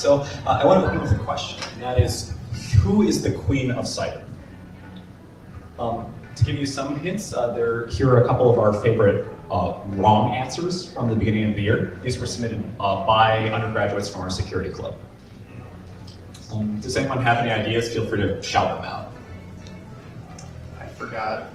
So I want to open with a question, and that is, who is the queen of Cypher? To give you some hints, here are a couple of our favorite wrong answers from the beginning of the year. These were submitted by undergraduates from our security club. Does anyone have any ideas? Feel free to shout them out. I forgot.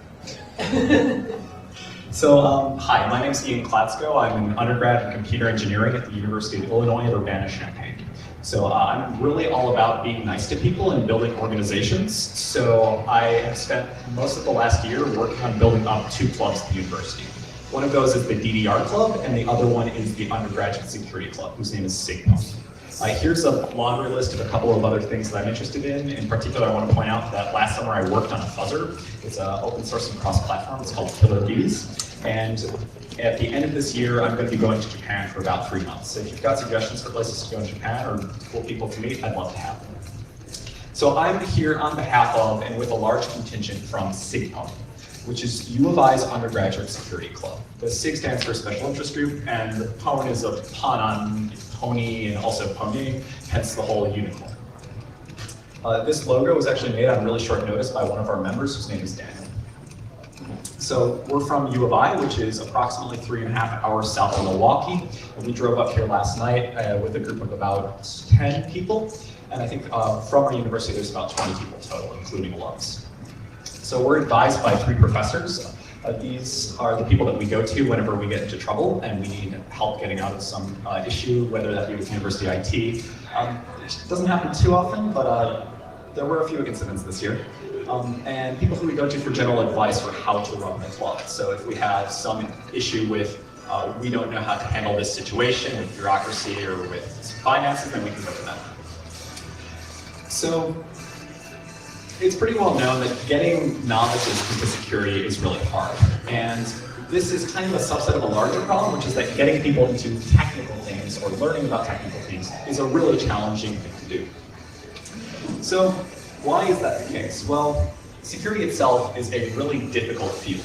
So, hi, my name is Ian Klatzco. I'm an undergrad in computer engineering at the University of Illinois at Urbana-Champaign. So I'm really all about being nice to people and building organizations. So I have spent most of the last year working on building up 2 clubs at the university. One of those is the DDR Club, and the other one is the Undergraduate Security Club, whose name is CypherCon. Here's a laundry list of a couple of other things that I'm interested in. In particular, I want to point out that last summer I worked on a fuzzer. It's an open source and cross-platform. It's called Killer Bees. And at the end of this year, I'm going to be going to Japan for about 3 months. So if you've got suggestions for places to go in Japan or cool people to meet, I'd love to have them. So I'm here on behalf of and with a large contingent from CypherCon, which is U of I's Undergraduate Security Club. The SIG stands for Special Interest Group, and the pwn is a pun on pony and also pony, hence the whole unicorn. This logo was actually made on really short notice by one of our members, whose name is Daniel. So we're from U of I, which is approximately 3.5 hours south of Milwaukee. And we drove up here last night with a group of about 10 people. And I think from our university, there's about 20 people total, including alums. So we're advised by 3 professors. These are the people that we go to whenever we get into trouble and we need help getting out of some issue, whether that be with university IT. It doesn't happen too often, but there were a few incidents this year. And people who we go to for general advice for how to run the club. So if we have some issue with, we don't know how to handle this situation with bureaucracy or with finances, then we can go to them. So it's pretty well known that getting novices into security is really hard. And this is kind of a subset of a larger problem, which is that getting people into technical things or learning about technical things is a really challenging thing to do. So why is that the case? Well, security itself is a really difficult field.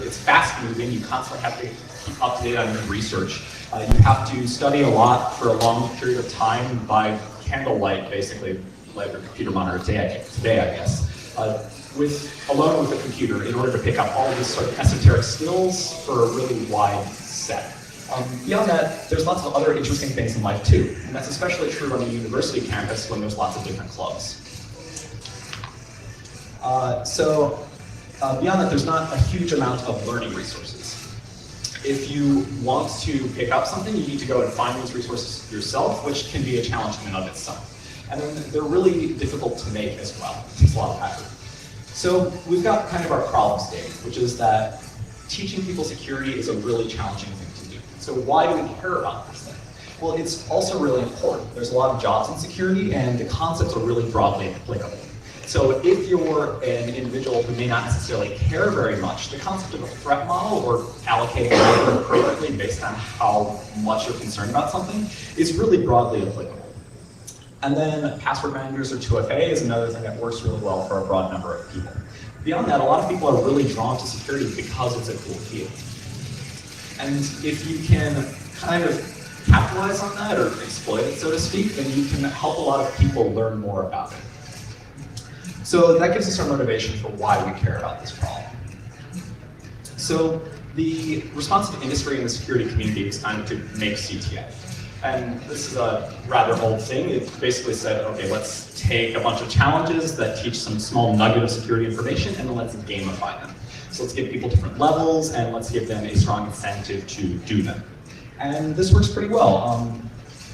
It's fast moving, you constantly have to keep up to date on your research. You have to study a lot for a long period of time by candlelight, basically, like your computer monitor today, I guess. Alone with a computer in order to pick up all of these sort of esoteric skills for a really wide set. Beyond that, there's lots of other interesting things in life too, and that's especially true on a university campus when there's lots of different clubs. Beyond that, there's not a huge amount of learning resources. If you want to pick up something, you need to go and find these resources yourself, which can be a challenge in and of itself. And then they're really difficult to make as well. It takes a lot of effort. So we've got kind of our problem statement, which is that teaching people security is a really challenging thing to do. So why do we care about this thing? Well, it's also really important. There's a lot of jobs in security, and the concepts are really broadly applicable. So if you're an individual who may not necessarily care very much, the concept of a threat model or allocating labor appropriately based on how much you're concerned about something is really broadly applicable. And then password managers or 2FA is another thing that works really well for a broad number of people. Beyond that, a lot of people are really drawn to security because it's a cool field. And if you can kind of capitalize on that or exploit it, so to speak, then you can help a lot of people learn more about it. So that gives us our motivation for why we care about this problem. So the response of industry and the security community is kind of to make CTF. And this is a rather old thing. It basically said, okay, let's take a bunch of challenges that teach some small nugget of security information and then let's gamify them. So let's give people different levels and let's give them a strong incentive to do them. And this works pretty well.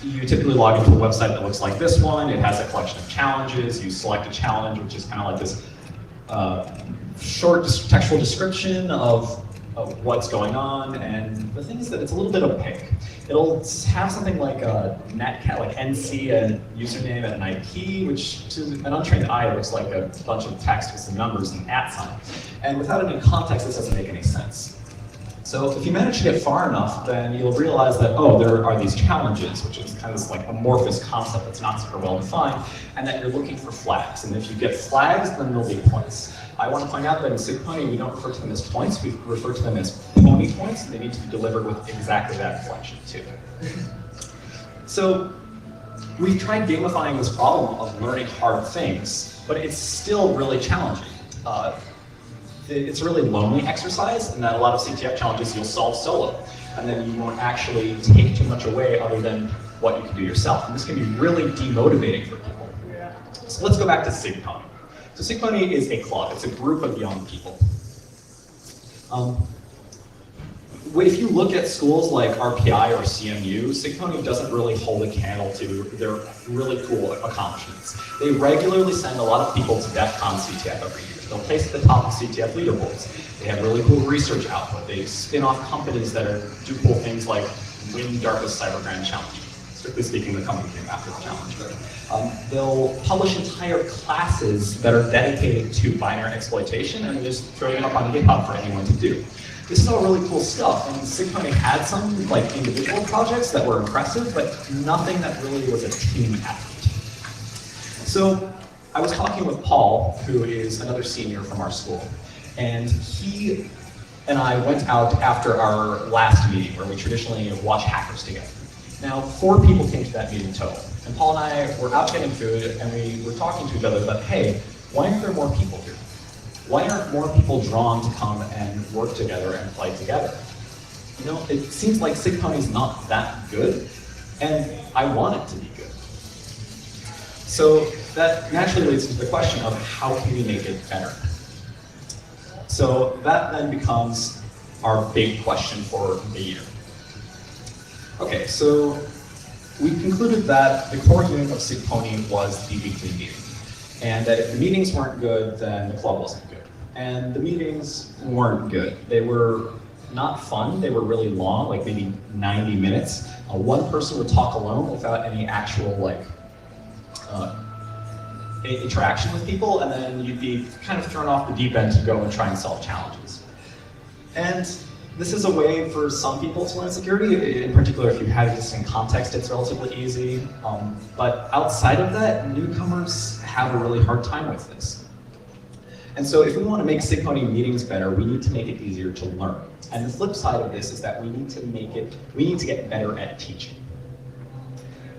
You typically log into a website that looks like this one. It has a collection of challenges. You select a challenge, which is kind of like this short textual description of what's going on. And the thing is that it's a little bit opaque. It'll have something like a netcat, like NC, a username, and an IP, which to an untrained eye looks like a bunch of text with some numbers and @ sign. And without it in context, this doesn't make any sense. So if you manage to get far enough, then you'll realize that, oh, there are these challenges, which is kind of this like amorphous concept that's not super well defined, and that you're looking for flags. And if you get flags, then there'll be points. I want to point out that in SigPony, we don't refer to them as points, we refer to them as pony points, and they need to be delivered with exactly that collection too. So we've tried gamifying this problem of learning hard things, but it's still really challenging. It's a really lonely exercise, and that a lot of CTF challenges you'll solve solo, and then you won't actually take too much away other than what you can do yourself. And this can be really demotivating for people. So let's go back to CypherCon. So CypherCon is a club. It's a group of young people. If you look at schools like RPI or CMU, CypherCon doesn't really hold a candle to their really cool accomplishments. They regularly send a lot of people to DEF CON CTF every year. They'll place at the top of CTF leaderboards. They have really cool research output. They spin off companies that do cool things like win DARPA's Cyber Grand Challenge. Strictly speaking, the company came after the challenge. They'll publish entire classes that are dedicated to binary exploitation and just throw it up on GitHub for anyone to do. This is all really cool stuff, and CypherCon had some like individual projects that were impressive, but nothing that really was a team effort. So I was talking with Paul, who is another senior from our school, and he and I went out after our last meeting where we traditionally watch hackers together. Now, 4 people came to that meeting total, and Paul and I were out getting food, and we were talking to each other about, hey, why aren't there more people here? Why aren't more people drawn to come and work together and play together? You know, it seems like CypherCon is not that good, and I want it to be good. So that naturally leads to the question of how can we make it better? So that then becomes our big question for the year. Okay, so we concluded that the core unit of CypherCon was the weekly meeting, and that if the meetings weren't good, then the club wasn't good. And the meetings weren't good. They were not fun. They were really long, like maybe 90 minutes. One person would talk alone without any actual interaction with people, and then you'd be kind of thrown off the deep end to go and try and solve challenges. And this is a way for some people to learn security. In particular, if you have this in context, it's relatively easy. But outside of that, newcomers have a really hard time with this. And so if we want to make CypherCon meetings better, we need to make it easier to learn. And the flip side of this is that we need to get better at teaching.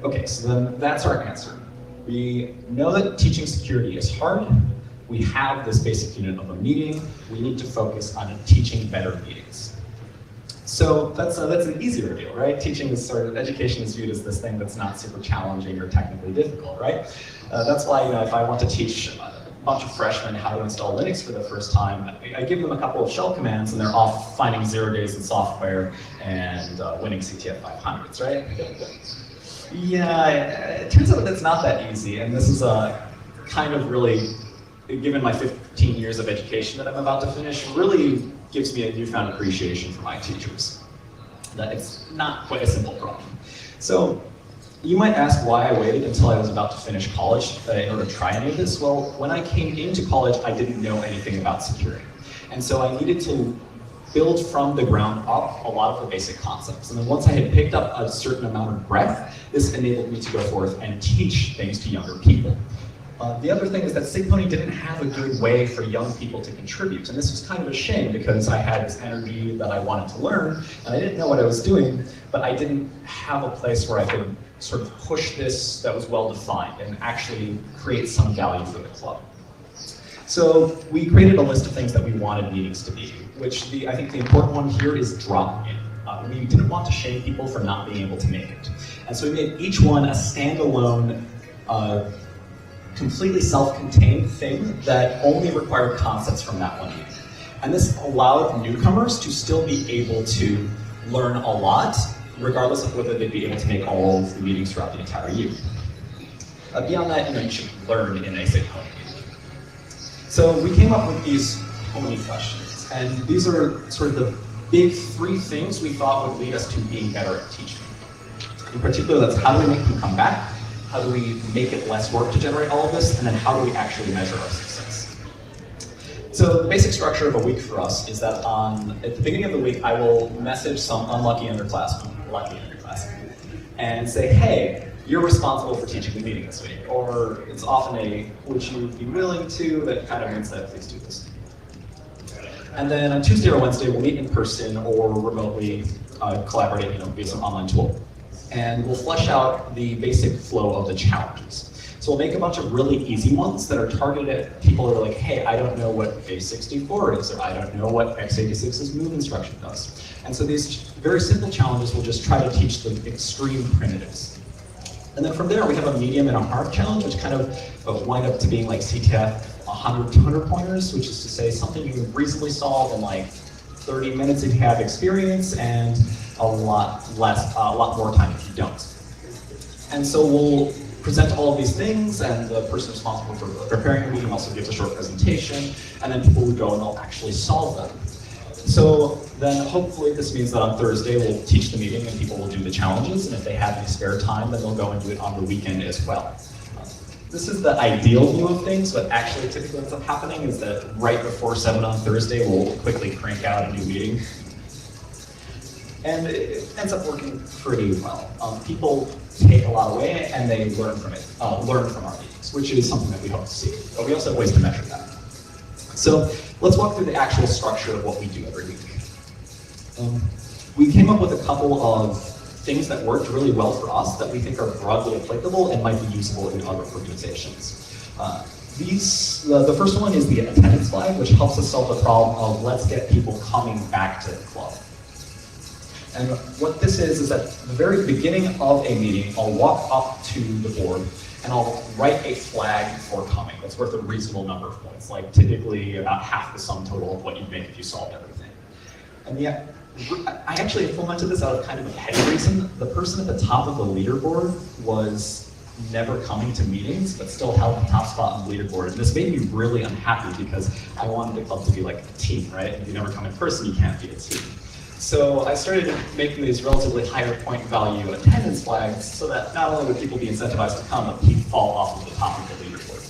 Okay, so then that's our answer. We know that teaching security is hard. We have this basic unit of a meeting. We need to focus on teaching better meetings. So that's an easier deal, right? Teaching is education is viewed as this thing that's not super challenging or technically difficult, right? That's why, if I want to teach a bunch of freshmen how to install Linux for the first time, I give them a couple of shell commands and they're off finding 0 days in software and winning CTF 500s, right? Yeah, it turns out that's not that easy, and this is kind of really, given my 15 years of education that I'm about to finish, really gives me a newfound appreciation for my teachers. That it's not quite a simple problem. So you might ask why I waited until I was about to finish college in order to try any of this. Well, when I came into college, I didn't know anything about security. And so I needed to build from the ground up a lot of the basic concepts. And then once I had picked up a certain amount of breadth, this enabled me to go forth and teach things to younger people. The other thing is that CypherCon didn't have a good way for young people to contribute. And this was kind of a shame because I had this energy that I wanted to learn, and I didn't know what I was doing, but I didn't have a place where I could sort of push this that was well-defined and actually create some value for the club. So we created a list of things that we wanted meetings to be, which I think the important one here is drop-in. We didn't want to shame people for not being able to make it. And so we made each one a standalone, completely self-contained thing that only required concepts from that one meeting. And this allowed newcomers to still be able to learn a lot, regardless of whether they'd be able to make all of the meetings throughout the entire year. Beyond that, you should learn in a CypherCon meeting. So we came up with these only questions, and these are sort of the big 3 things we thought would lead us to being better at teaching. In particular, that's how do we make them come back? How do we make it less work to generate all of this? And then how do we actually measure our success? So the basic structure of a week for us is that at the beginning of the week, I will message some unlucky underclassmen, and say, hey, you're responsible for teaching the meeting this week. Or it's often a, would you be willing to? That kind of means that please do this. And then on Tuesday or Wednesday, we'll meet in person or remotely collaborate via some online tool. And we'll flesh out the basic flow of the challenges. So we'll make a bunch of really easy ones that are targeted at people who are like, hey, I don't know what base64 is, or I don't know what x86's move instruction does. And so these very simple challenges will just try to teach them extreme primitives. And then from there, we have a medium and a hard challenge, which kind of wind up to being like CTF 100, 200 pointers, which is to say something you can reasonably solve in like 30 minutes if you have experience, and a lot more time if you don't. And so we'll present all of these things, and the person responsible for preparing the meeting also gives a short presentation, and then people will go and they'll actually solve them. So then hopefully this means that on Thursday we'll teach the meeting and people will do the challenges, and if they have any spare time, then they'll go and do it on the weekend as well. This is the ideal view of things, but actually typically what's happening is that right before 7 on Thursday, we'll quickly crank out a new meeting. And it ends up working pretty well. People take a lot away and they learn from it, learn from our meetings, which is something that we hope to see. But we also have ways to measure that. So let's walk through the actual structure of what we do every week. We came up with a couple of things that worked really well for us that we think are broadly applicable and might be usable in other organizations. The first one is the attendance flag, which helps us solve the problem of let's get people coming back to the club. And what this is at the very beginning of a meeting, I'll walk up to the board and I'll write a flag for coming. That's worth a reasonable number of points, like typically about half the sum total of what you'd make if you solved everything. And yet, I actually implemented this out of kind of a petty reason. The person at the top of the leaderboard was never coming to meetings, but still held the top spot on the leaderboard. And this made me really unhappy because I wanted the club to be like a team, right? If you never come in person, you can't be a team. So I started making these relatively higher point value attendance flags so that not only would people be incentivized to come, but people fall off of the top of the leaderboard.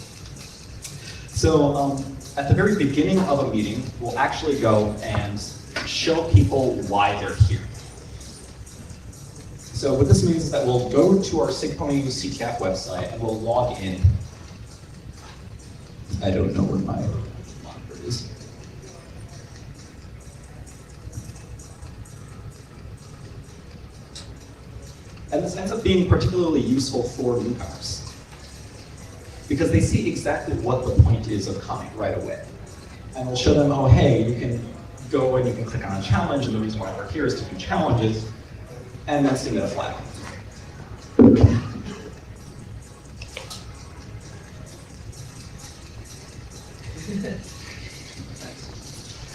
So at the very beginning of a meeting, we'll actually go and show people why they're here. So what this means is that we'll go to our SigPony CTF website and we'll log in. I don't know where my monitor is. And this ends up being particularly useful for newcomers because they see exactly what the point is of coming right away. And we'll show them, oh, hey, you can go and you can click on a challenge, and the reason why we're here is to do challenges, and then submit a flag.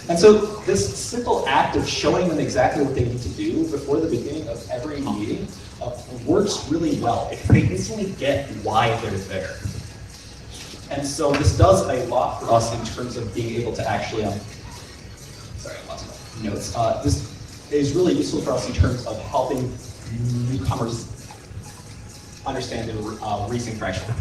And so this simple act of showing them exactly what they need to do before the beginning of every meeting works really well because they instantly get why they're there. And so this does a lot for us in terms of being able to actually, sorry, I lost my notes. This is really useful for us in terms of helping newcomers understand the reasoning threshold.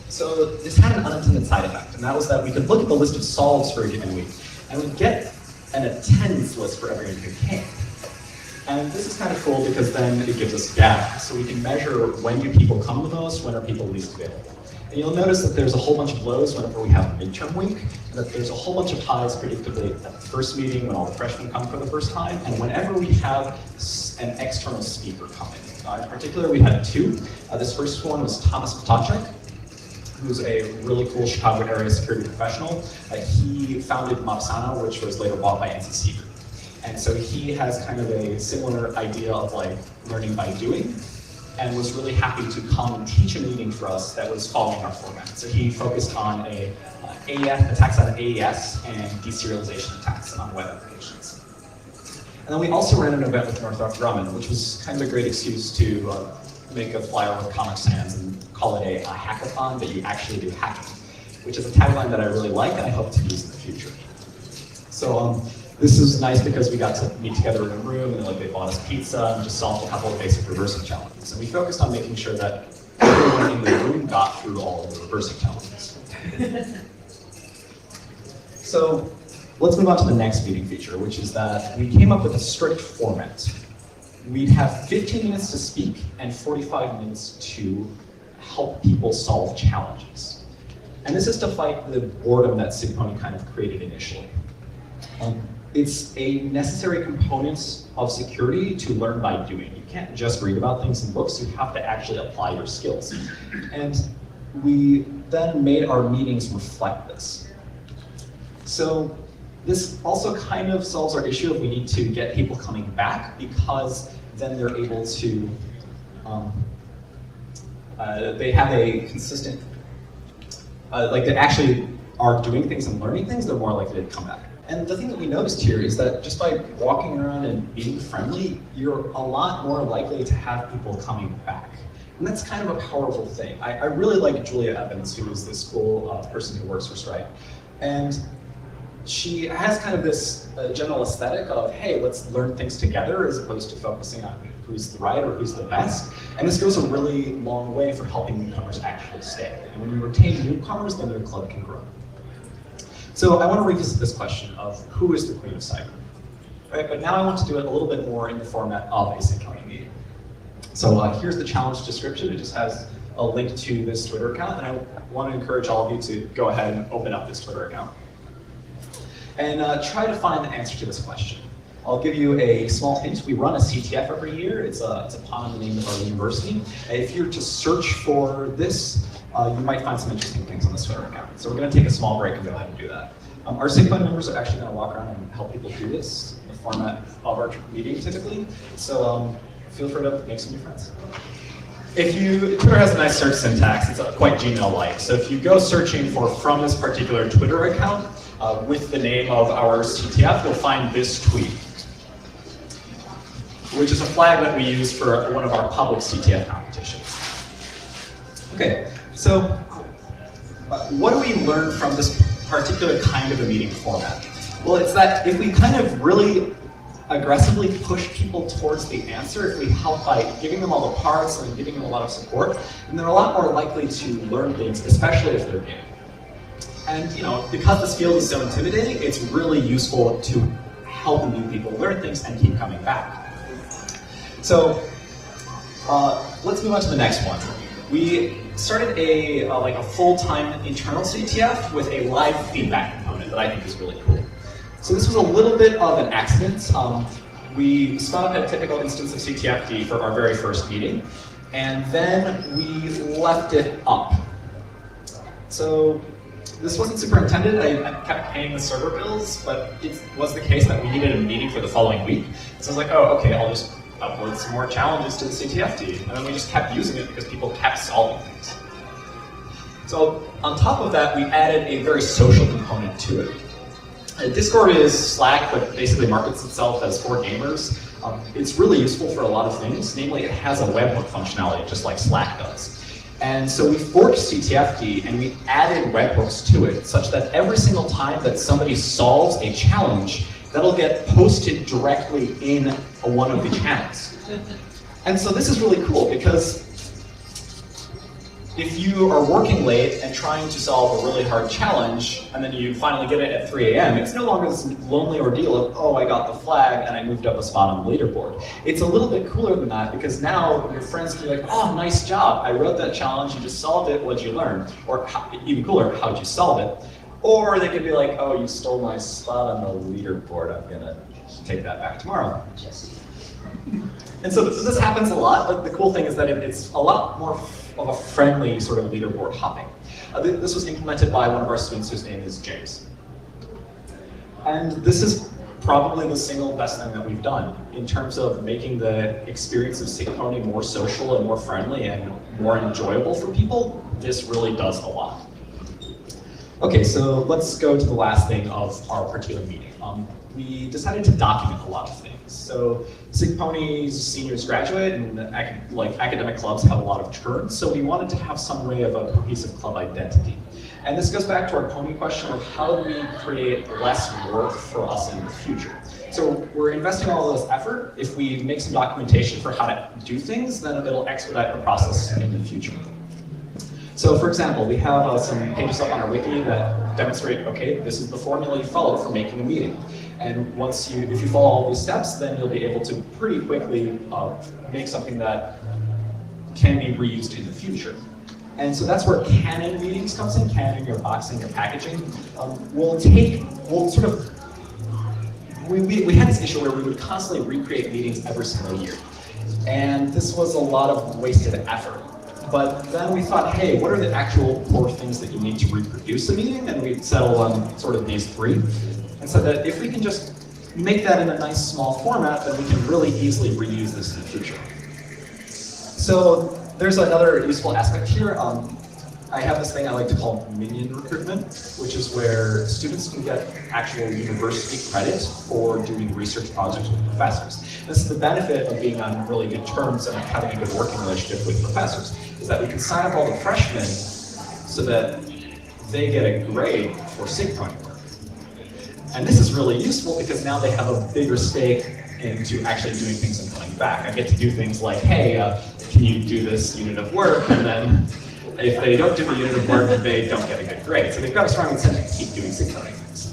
So this had an unintended side effect, and that was that we could look at the list of solves for a given week, and we'd get an attendance list for everyone who came. And this is kind of cool because then it gives us data, so we can measure when do people come the most, when are people least available. And you'll notice that there's a whole bunch of lows whenever we have midterm week, and that there's a whole bunch of highs predictably at the first meeting when all the freshmen come for the first time, and whenever we have an external speaker coming. In particular, we had two. This first one was Thomas Potacek, who's a really cool Chicago area security professional. He founded Mopsana, which was later bought by NC Seeger. And so he has kind of a similar idea of like learning by doing, and was really happy to come and teach a meeting for us that was following our format. So he focused on attacks on AES and deserialization attacks on web applications. And then we also ran an event with Northrop Grumman, which was kind of a great excuse to make a flyer with Comic Sans and call it a hackathon, but you actually do hacking, which is a tagline that I really like and I hope to use in the future. So this is nice because we got to meet together in a room and they bought us pizza and just solved a couple of basic reversing challenges. And we focused on making sure that everyone in the room got through all of the reversing challenges. So let's move on to the next meeting feature, which is that we came up with a strict format. We'd have 15 minutes to speak and 45 minutes to help people solve challenges. And this is to fight the boredom that SigPony kind of created initially. It's a necessary component of security to learn by doing. You can't just read about things in books, you have to actually apply your skills. And we then made our meetings reflect this. So this also kind of solves our issue of we need to get people coming back, because then they're able to, they have a consistent, like they actually are doing things and learning things, they're more likely to come back. And the thing that we noticed here is that just by walking around and being friendly, you're a lot more likely to have people coming back. And that's kind of a powerful thing. I really like Julia Evans, who is this cool person who works for Stripe. And she has kind of this general aesthetic of, hey, let's learn things together as opposed to focusing on who's the right or who's the best. And this goes a really long way for helping newcomers actually stay. And when you retain newcomers, then your club can grow. So I want to revisit this question of who is the queen of cyber? Right, but now I want to do it a little bit more in the format of a Synchrony meeting. So here's the challenge description. It just has a link to this Twitter account, and I want to encourage all of you to go ahead and open up this Twitter account and try to find the answer to this question. I'll give you a small hint. We run a CTF every year. It's a pun on the name of our university. If you're to search for this, you might find some interesting things on this Twitter account. So we're going to take a small break and go ahead and do that. Our Synchrony members are actually going to walk around and help people do this in the format of our meeting typically. So feel free to make some new friends. Twitter has a nice search syntax. It's quite Gmail-like. So if you go searching for from this particular Twitter account with the name of our CTF, you'll find this tweet, which is a flag that we use for one of our public CTF competitions. Okay, so what do we learn from this particular kind of a meeting format? Well, it's that if we kind of really aggressively push people towards the answer, if we help by giving them all the parts and giving them a lot of support, then they're a lot more likely to learn things, especially if they're new. And because this field is so intimidating, it's really useful to help new people learn things and keep coming back. So let's move on to the next one. We started a full-time internal CTF with a live feedback component that I think is really cool. So this was a little bit of an accident. We spun up a typical instance of CTFD for our very first meeting, and then we left it up. So this wasn't super intended. I kept paying the server bills, but it was the case that we needed a meeting for the following week. So I was like, oh, okay, I'll just upload some more challenges to the CTFD. And then we just kept using it because people kept solving things. So on top of that, we added a very social component to it. Discord is Slack, but basically markets itself as for gamers. It's really useful for a lot of things. Namely, it has a webhook functionality, just like Slack does. And so we forked CTFD and we added webhooks to it, such that every single time that somebody solves a challenge, that'll get posted directly in one of the channels. And so this is really cool because if you are working late and trying to solve a really hard challenge, and then you finally get it at 3 a.m., it's no longer this lonely ordeal of, oh, I got the flag and I moved up a spot on the leaderboard. It's a little bit cooler than that because now your friends can be like, oh, nice job. I wrote that challenge, you just solved it, what'd you learn? Or even cooler, how'd you solve it? Or they could be like, oh, you stole my spot on the leaderboard. I'm gonna take that back tomorrow. And so this happens a lot, but the cool thing is that it's a lot more of a friendly sort of leaderboard hopping. This was implemented by one of our students whose name is James. And this is probably the single best thing that we've done in terms of making the experience of Synchrony more social and more friendly and more enjoyable for people. This really does a lot. Okay, so let's go to the last thing of our particular meeting. We decided to document a lot of things. So Synchrony's seniors graduate and academic clubs have a lot of churn, so we wanted to have some way of a cohesive club identity. And this goes back to our pony question of how do we create less work for us in the future. So we're investing all of this effort. If we make some documentation for how to do things, then it'll expedite the process in the future. So for example, we have some pages up on our wiki that demonstrate, okay, this is the formula you follow for making a meeting. And if you follow all these steps, then you'll be able to pretty quickly make something that can be reused in the future. And so that's where canning meetings comes in, canning your boxing, your packaging. We'll sort of we had this issue where we would constantly recreate meetings every single year. And this was a lot of wasted effort. But then we thought, hey, what are the actual core things that you need to reproduce a meeting? And we settled on sort of these three. And so that if we can just make that in a nice small format, then we can really easily reuse this in the future. So there's another useful aspect here. I have this thing I like to call Minion Recruitment, which is where students can get actual university credit for doing research projects with professors. This is the benefit of being on really good terms and having a good working relationship with professors, is that we can sign up all the freshmen so that they get a grade for CypherCon work. And this is really useful because now they have a bigger stake into actually doing things and coming back. I get to do things like, hey, can you do this unit of work? And then if they don't do the unit of work, they don't get a good grade. So they've got a strong incentive to keep doing Synchrony things.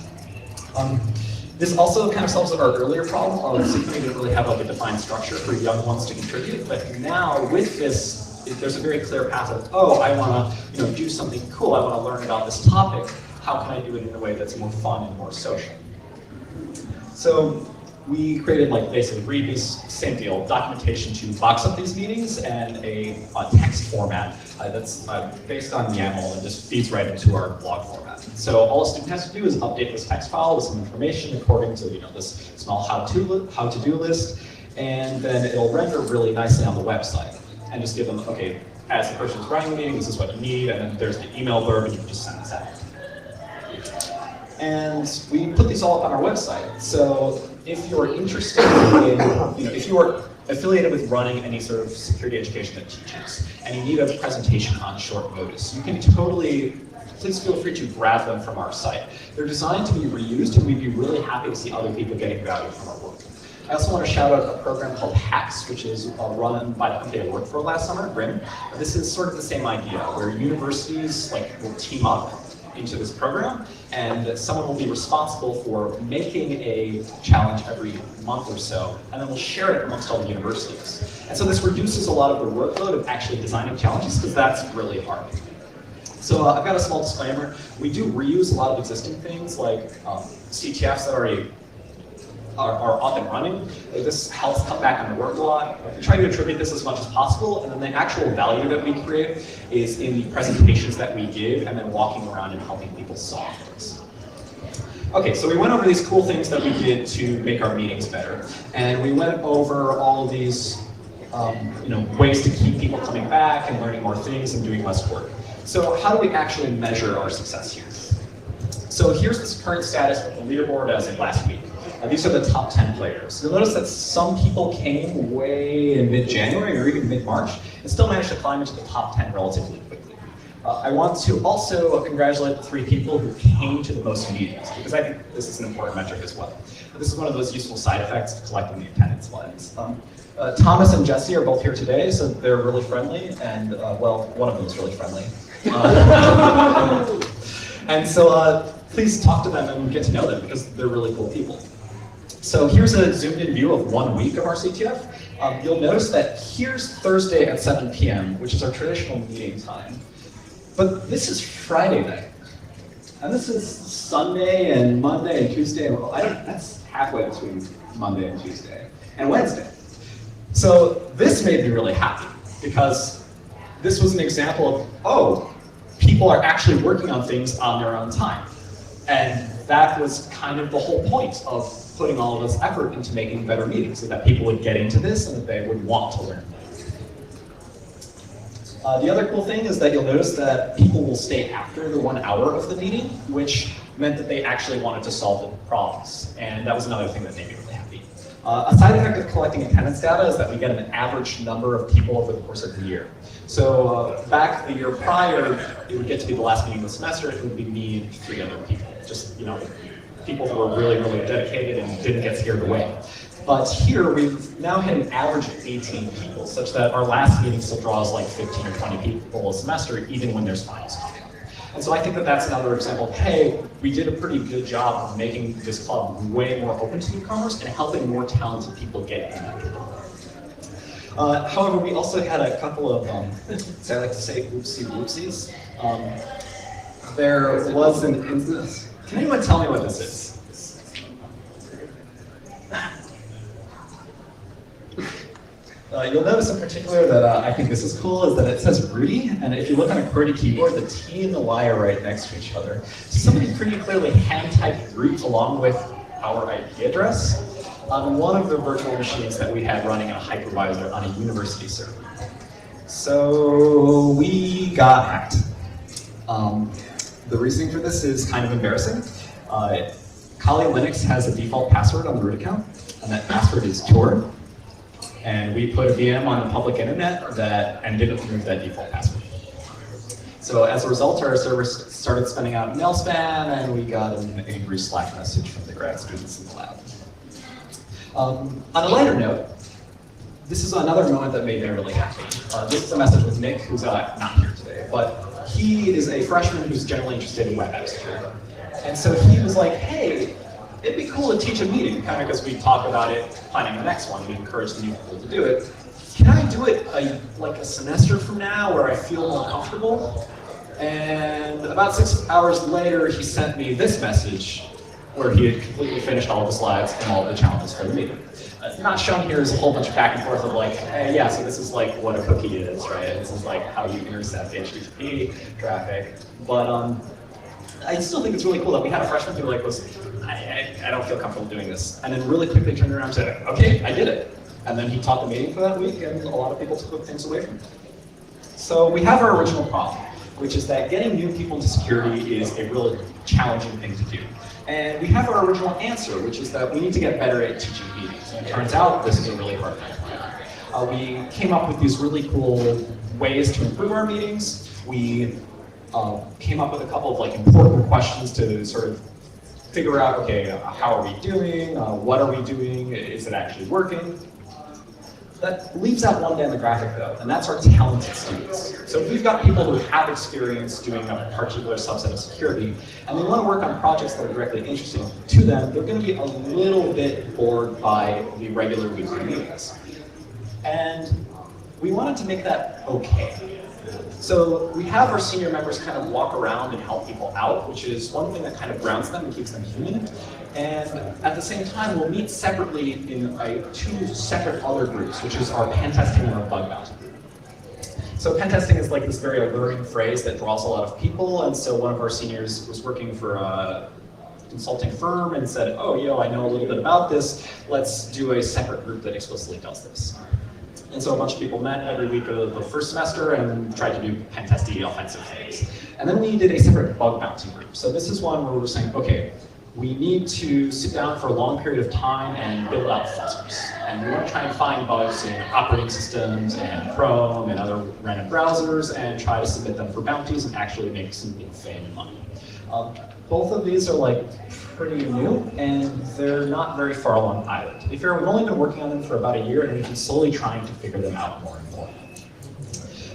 This also kind of solves our earlier problem of Synchrony didn't really have like a defined structure for young ones to contribute. But now with this, there's a very clear path of, oh, I want to do something cool. I want to learn about this topic. How can I do it in a way that's more fun and more social? So we created basically same deal, documentation to box up these meetings and a text format that's based on YAML and just feeds right into our blog format. So all a student has to do is update this text file with some information according to this small how-to-do list, and then it'll render really nicely on the website and just give them, okay, as the person who's running the meeting, this is what you need, and then there's the email blurb, and you can just send this out. And we put these all up on our website. So if you're interested in, if you are affiliated with running any sort of security education that teaches, and you need a presentation on short notice, you can please feel free to grab them from our site. They're designed to be reused, and we'd be really happy to see other people getting value from our work. I also want to shout out a program called HACS, which is run by the company I worked for last summer, GRIM. This is sort of the same idea, where universities will team up into this program, and someone will be responsible for making a challenge every month or so, and then we'll share it amongst all the universities. And so this reduces a lot of the workload of actually designing challenges, because that's really hard. So I've got a small disclaimer. We do reuse a lot of existing things, like CTFs that already are up and running. This helps cut back on the work a lot. We try to attribute this as much as possible, and then the actual value that we create is in the presentations that we give and then walking around and helping people solve things. Okay, so we went over these cool things that we did to make our meetings better, and we went over all of these ways to keep people coming back and learning more things and doing less work. So how do we actually measure our success here? So here's this current status of the leaderboard as of last week. These are the top 10 players. You'll notice that some people came way in mid-January or even mid-March and still managed to climb into the top 10 relatively quickly. I want to also congratulate the 3 people who came to the most meetings, because I think this is an important metric as well. This is one of those useful side effects of collecting the attendance lines. Thomas and Jesse are both here today, so they're really friendly, and well, one of them is really friendly. And so please talk to them and get to know them, because they're really cool people. So here's a zoomed-in view of 1 week of our CTF. You'll notice that here's Thursday at 7 p.m., which is our traditional meeting time. But this is Friday night. And this is Sunday and Monday and Tuesday. That's halfway between Monday and Tuesday and Wednesday. So this made me really happy, because this was an example of, oh, people are actually working on things on their own time. And that was kind of the whole point of putting all of this effort into making better meetings, so that people would get into this and that they would want to learn. The other cool thing is that you'll notice that people will stay after the 1 hour of the meeting, which meant that they actually wanted to solve the problems. And that was another thing that made me really happy. A side effect of collecting attendance data is that we get an average number of people over the course of the year. So back the year prior, it would get to be the last meeting of the semester, it would be me and 3 other people. Just, people who were really, really dedicated and didn't get scared away. But here, we've now had an average of 18 people, such that our last meeting still draws like 15 or 20 people a semester, even when there's finals coming up. And so I think that that's another example of, hey, we did a pretty good job of making this club way more open to newcomers and helping more talented people get in. However, we also had a couple of, as I like to say, whoopsies. There was an instance. Can anyone tell me what this is? You'll notice in particular that I think this is cool, is that it says Rudy, and if you look on a QWERTY keyboard, the T and the Y are right next to each other. So somebody pretty clearly hand-typed root along with our IP address on one of the virtual machines that we had running in a hypervisor on a university server. So we got hacked. The reasoning for this is kind of embarrassing. Kali Linux has a default password on the root account, and that password is Tor. And we put a VM on the public internet and didn't remove that default password. So as a result, our server started spinning out mail spam, and we got an angry Slack message from the grad students in the lab. On a lighter note, this is another moment that made me really happy. This is a message with Nick, who's not here today, but he is a freshman who's generally interested in web app security. And so he was like, hey, it'd be cool to teach a meeting, kind of because we talk about it, planning the next one, we encourage the new people to do it. Can I do it like a semester from now where I feel more comfortable? And about 6 hours later, he sent me this message where he had completely finished all the slides and all the challenges for the meeting. Not shown here is a whole bunch of back and forth of like, hey, yeah, so this is like what a cookie is, right? This is like how you intercept HTTP traffic. But I still think it's really cool that we had a freshman who like was, I don't feel comfortable doing this. And then really quickly turned around and said, okay, I did it. And then he taught the meeting for that week, and a lot of people took things away from him. So we have our original problem, which is that getting new people into security is a really challenging thing to do. And we have our original answer, which is that we need to get better at teaching meetings. And it turns out this is a really hard thing. We came up with these really cool ways to improve our meetings. We came up with a couple of like important questions to sort of figure out, okay, how are we doing? What are we doing? Is it actually working? That leaves out one demographic though, and that's our talented students. So if we've got people who have experience doing a particular subset of security, and they want to work on projects that are directly interesting to them, they're going to be a little bit bored by the regular weekly meetings. And we wanted to make that okay. So we have our senior members kind of walk around and help people out, which is one thing that kind of grounds them and keeps them human. And at the same time, we'll meet separately in two separate other groups, which is our pen testing and our bug bounty group. So pen testing is like this very alluring phrase that draws a lot of people, and so one of our seniors was working for a consulting firm and said, oh, I know a little bit about this, let's do a separate group that explicitly does this. And so a bunch of people met every week of the first semester and tried to do pen testy offensive things. And then we did a separate bug bounty group. So this is one where we're saying, okay, we need to sit down for a long period of time and build out fuzzers. And we want to try and find bugs in operating systems and Chrome and other random browsers and try to submit them for bounties and actually make some fame and money. Both of these are like pretty new, and they're not very far along either. To be fair, we've only been working on them for about a year, and we've been slowly trying to figure them out more and more.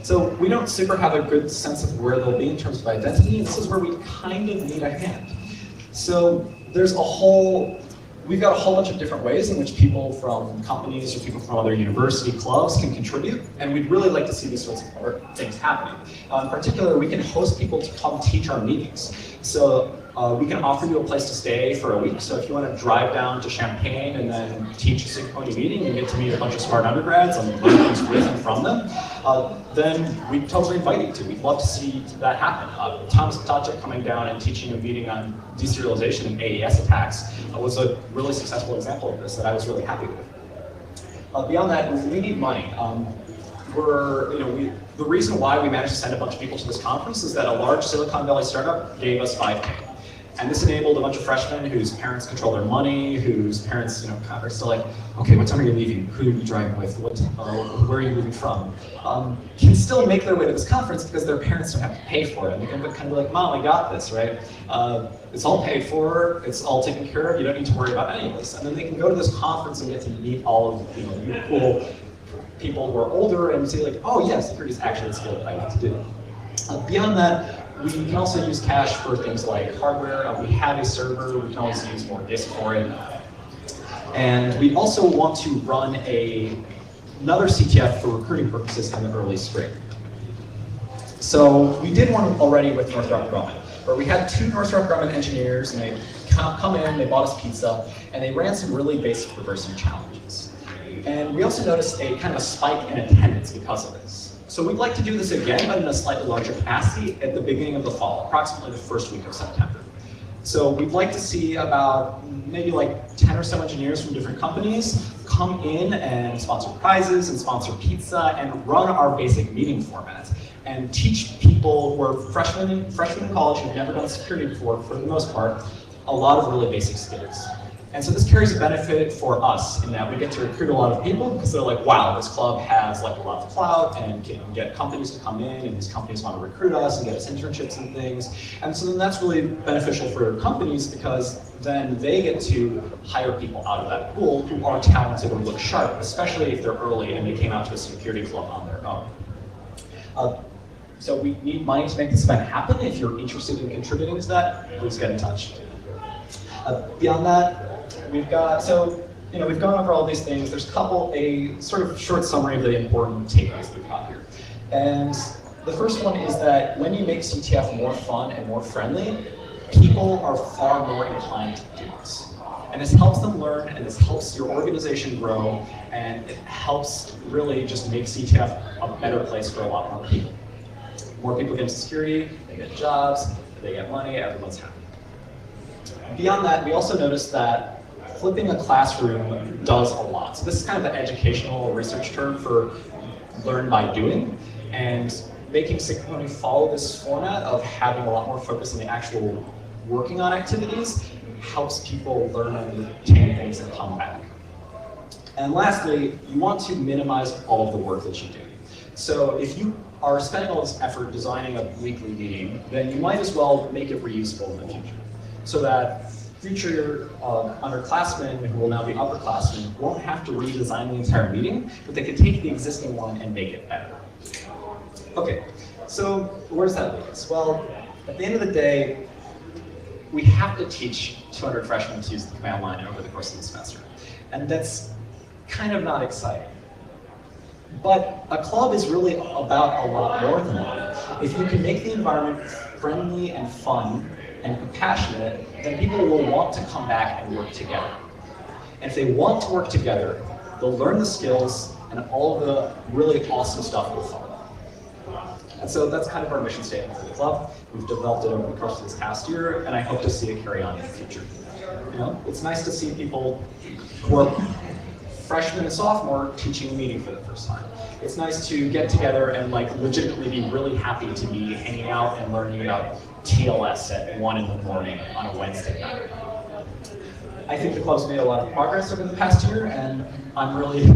So we don't super have a good sense of where they'll be in terms of identity, and this is where we kind of need a hand. So we've got a whole bunch of different ways in which people from companies or people from other university clubs can contribute, and we'd really like to see these sorts of things happening. In particular, we can host people to come teach our meetings. So we can offer you a place to stay for a week. So if you want to drive down to Champaign and then teach a Sync-Pony meeting and get to meet a bunch of smart undergrads and learn things with and from them, then we totally invite you to. We'd love to see that happen. Thomas Ptacek coming down and teaching a meeting on deserialization and AES attacks was a really successful example of this that I was really happy with. Beyond that, we need money. The reason why we managed to send a bunch of people to this conference is that a large Silicon Valley startup gave us $5K. And this enabled a bunch of freshmen whose parents control their money, whose parents are still like, okay, what time are you leaving? Who are you driving with? Where are you moving from? Can still make their way to this conference because their parents don't have to pay for it. And they can kind of be like, Mom, I got this, right? It's all paid for, it's all taken care of, you don't need to worry about any of this. And then they can go to this conference and get to meet all of you cool people who are older and say like, oh yeah, security is actually a skill that I need to do. Beyond that, we can also use cash for things like hardware. We have a server, we can always use more disk for it. And we also want to run another CTF for recruiting purposes in the early spring. So we did one already with Northrop Grumman, where we had 2 Northrop Grumman engineers, and they come in, they bought us pizza, and they ran some really basic reversing challenges. And we also noticed a kind of a spike in attendance because of this. So we'd like to do this again, but in a slightly larger capacity at the beginning of the fall, approximately the first week of September. So we'd like to see about maybe like 10 or so engineers from different companies come in and sponsor prizes and sponsor pizza and run our basic meeting format and teach people who are freshmen in college who've never done security before, for the most part, a lot of really basic skills. And so this carries a benefit for us in that we get to recruit a lot of people because they're like, wow, this club has like a lot of clout and can get companies to come in, and these companies want to recruit us and get us internships and things. And so then that's really beneficial for companies because then they get to hire people out of that pool who are talented or look sharp, especially if they're early and they came out to a security club on their own. So we need money to make this event happen. If you're interested in contributing to that, please get in touch. Beyond that, we've gone over all these things. There's a sort of short summary of the important takeaways we've got here. And the first one is that when you make CTF more fun and more friendly, people are far more inclined to do this. And this helps them learn, and this helps your organization grow, and it helps really just make CTF a better place for a lot more people. More people get into security, they get jobs, they get money, everyone's happy. Beyond that, we also noticed that flipping a classroom does a lot. So this is kind of the educational research term for learn by doing. And making CypherCon follow this format of having a lot more focus on the actual working on activities helps people learn and retain things and come back. And lastly, you want to minimize all of the work that you do. So if you are spending all this effort designing a weekly meeting, then you might as well make it reusable in the future, so that future underclassmen who will now be upperclassmen won't have to redesign the entire meeting, but they can take the existing one and make it better. Okay, so where does that leave us? Well, at the end of the day, we have to teach 200 freshmen to use the command line over the course of the semester. And that's kind of not exciting. But a club is really about a lot more than that. If you can make the environment friendly and fun and compassionate, then people will want to come back and work together. And if they want to work together, they'll learn the skills and all of the really awesome stuff will follow. And so that's kind of our mission statement for the club. We've developed it over the course of this past year, and I hope to see it carry on in the future. You know, it's nice to see people who are freshmen and sophomore teaching a meeting for the first time. It's nice to get together and like legitimately be really happy to be hanging out and learning about TLS at 1 in the morning on a Wednesday night. I think the club's made a lot of progress over the past year, and I'm really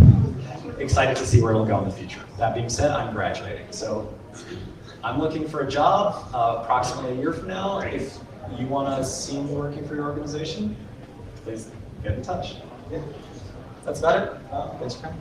excited to see where it'll go in the future. That being said, I'm graduating, so I'm looking for a job approximately a year from now. If you want to see me working for your organization, please get in touch. Yeah. That's about it. Thanks for coming.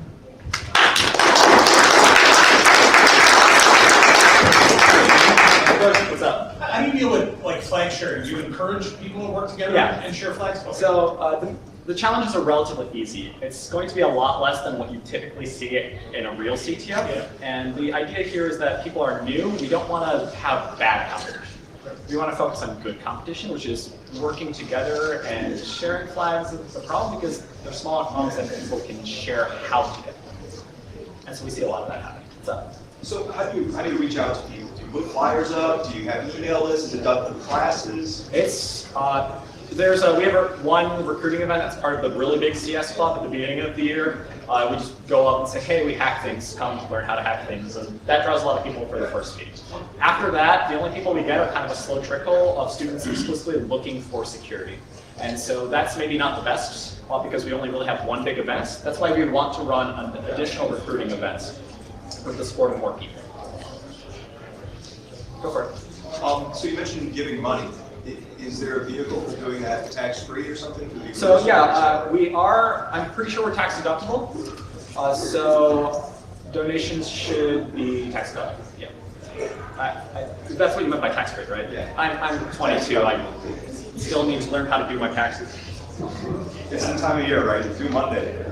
What's up? How do you deal with like flag sharing? Do you encourage people to work together and share flags? Okay. So the challenges are relatively easy. It's going to be a lot less than what you typically see in a real CTF. Yeah. And the idea here is that people are new. We don't want to have bad competition. We want to focus on good competition, which is working together, and sharing flags is a problem because they're smaller clubs and people can share how to get them. And so we see a lot of that happen. What's up? So how do you reach out to people? Do you put flyers up? Do you have email lists? Is it done for classes? It's we have one recruiting event that's part of the really big CS club at the beginning of the year. We just go up and say, hey, we hack things, come learn how to hack things. And that draws a lot of people for the first meeting. After that, the only people we get are kind of a slow trickle of students explicitly looking for security. And so that's maybe not the best, because we only really have one big event. That's why we would want to run additional recruiting events with the support of more people. Go for it. So you mentioned giving money. Is there a vehicle for doing that tax-free or something? So yeah, we are, I'm pretty sure we're tax deductible. So donations should be tax deductible, yeah. That's what you meant by tax free, right? Yeah. I'm 22, I still need to learn how to do my taxes. It's the time of year, right? It's due Monday.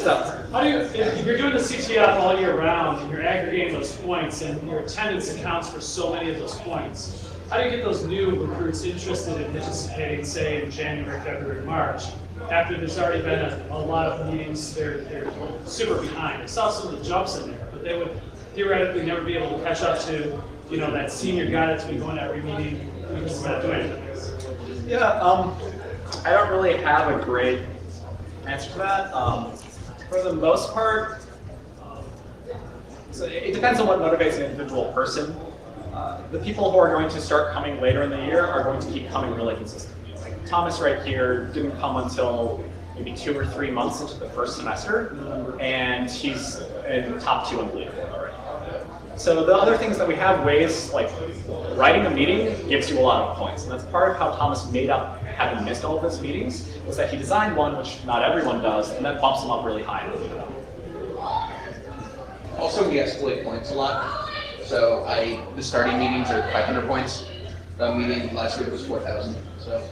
So, How do you, if you're doing the CTF all year round and you're aggregating those points and your attendance accounts for so many of those points, how do you get those new recruits interested in participating, say, in January, February, March, after there's already been a lot of meetings, they're super behind. I saw some of the jumps in there, but they would theoretically never be able to catch up to, that senior guy that's been going to every meeting because he's not doing anything. Yeah, I don't really have a great answer to that. For the most part, so it depends on what motivates an individual person. The people who are going to start coming later in the year are going to keep coming really consistently. Like Thomas right here didn't come until maybe 2 or 3 months into the first semester, and he's in the top 2 in the leaderboard already. So the other things that we have ways, like writing a meeting gives you a lot of points, and that's part of how Thomas made up having missed all of his meetings, was that he designed one, which not everyone does, and that bumps him up really high in the leaderboard. Also, we escalate points a lot. So the starting meetings are 500 points. The meeting last week was 4,000. So.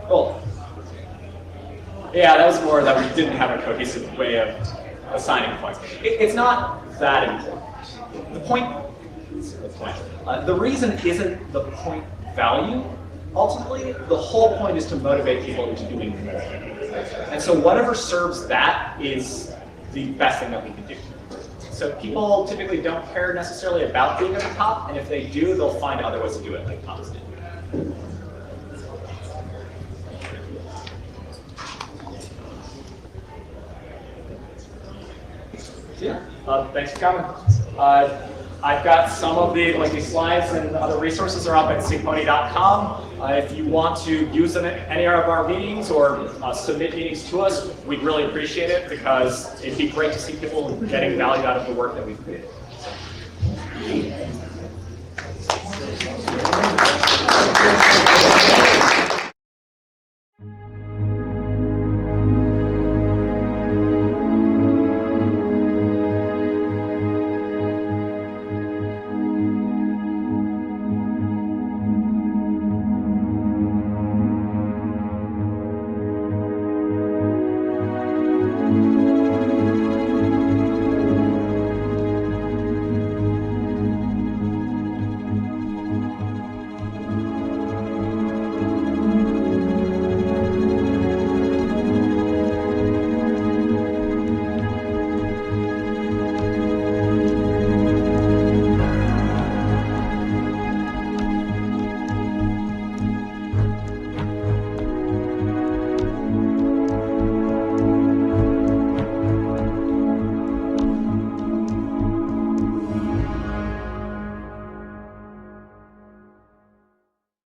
Cool. Yeah, that was more that we didn't have a cohesive way of assigning points. It's not that important. The reason isn't the point value. Ultimately, the whole point is to motivate people into doing more. And so whatever serves that is the best thing that we can do. So people typically don't care necessarily about being at the top, and if they do, they'll find other ways to do it, like Thomas did. Yeah, thanks for coming. I've got some of these slides and other resources are up at cpony.com. If you want to use them at any of our meetings or submit meetings to us, we'd really appreciate it because it'd be great to see people getting value out of the work that we've created.